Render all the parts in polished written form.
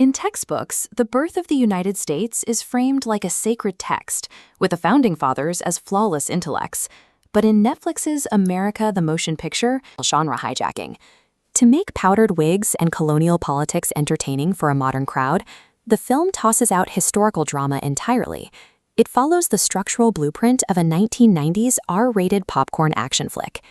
In textbooks, the birth of the United States is framed like a sacred text, with the Founding Fathers as flawless intellects. But in Netflix's America the Motion Picture, genre hijacking. To make powdered wigs and colonial politics entertaining for a modern crowd, the film tosses out historical drama entirely. It follows the structural blueprint of a 1990s R-rated popcorn action flick.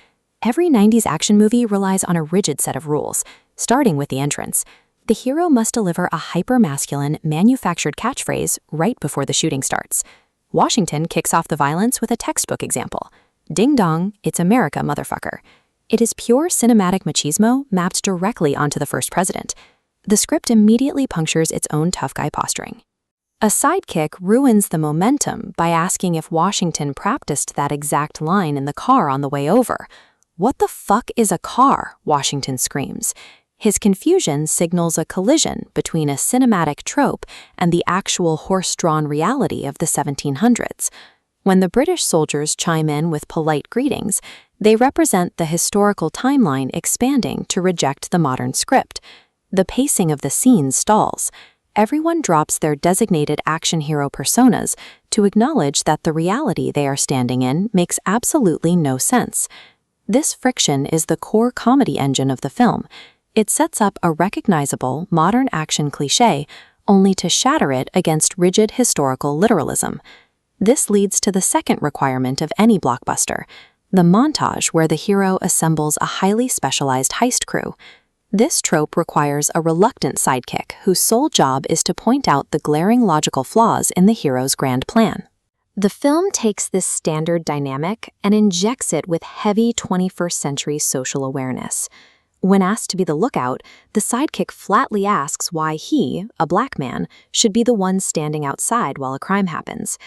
Every 90s action movie relies on a rigid set of rules, starting with the entrance. The hero must deliver a hyper-masculine, manufactured catchphrase right before the shooting starts. Washington kicks off the violence with a textbook example. Ding dong, it's America, motherfucker. It is pure cinematic machismo mapped directly onto the first president. The script immediately punctures its own tough guy posturing. A sidekick ruins the momentum by asking if Washington practiced that exact line in the car on the way over. "What the fuck is a car?" Washington screams. His confusion signals a collision between a cinematic trope and the actual horse-drawn reality of the 1700s. When the British soldiers chime in with polite greetings, they represent the historical timeline expanding to reject the modern script. The pacing of the scene stalls. Everyone drops their designated action hero personas to acknowledge that the reality they are standing in makes absolutely no sense. This friction is the core comedy engine of the film. It sets up a recognizable modern action cliché, only to shatter it against rigid historical literalism. This leads to the second requirement of any blockbuster, the montage where the hero assembles a highly specialized heist crew. This trope requires a reluctant sidekick whose sole job is to point out the glaring logical flaws in the hero's grand plan. The film takes this standard dynamic and injects it with heavy 21st century social awareness. When asked to be the lookout, the sidekick flatly asks why he, a black man, should be the one standing outside while a crime happens.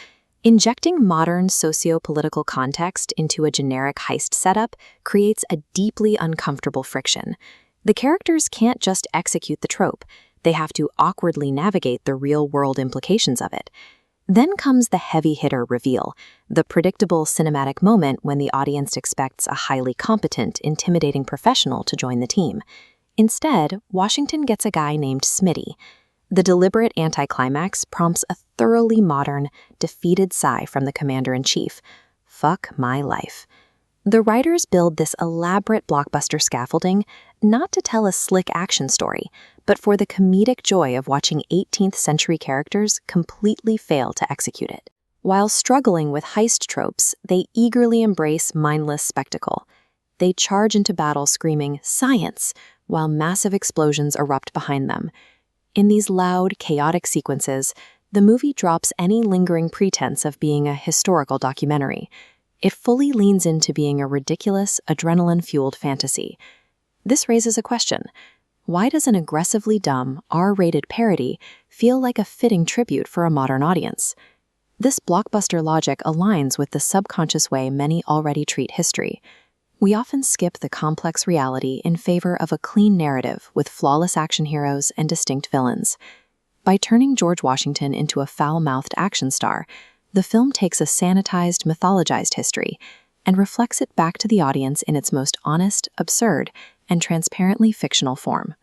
Injecting modern socio-political context into a generic heist setup creates a deeply uncomfortable friction. The characters can't just execute the trope, they have to awkwardly navigate the real-world implications of it. Then comes the heavy-hitter reveal, the predictable cinematic moment when the audience expects a highly competent, intimidating professional to join the team. Instead, Washington gets a guy named Smitty. The deliberate anticlimax prompts a thoroughly modern, defeated sigh from the commander-in-chief. Fuck my life. The writers build this elaborate blockbuster scaffolding not to tell a slick action story, but for the comedic joy of watching 18th century characters completely fail to execute it. While struggling with heist tropes, they eagerly embrace mindless spectacle. They charge into battle screaming, "Science!" while massive explosions erupt behind them. In these loud, chaotic sequences, the movie drops any lingering pretense of being a historical documentary. It fully leans into being a ridiculous, adrenaline-fueled fantasy. This raises a question. Why does an aggressively dumb, R-rated parody feel like a fitting tribute for a modern audience? This blockbuster logic aligns with the subconscious way many already treat history. We often skip the complex reality in favor of a clean narrative with flawless action heroes and distinct villains. By turning George Washington into a foul-mouthed action star, the film takes a sanitized, mythologized history and reflects it back to the audience in its most honest, absurd, and transparently fictional form.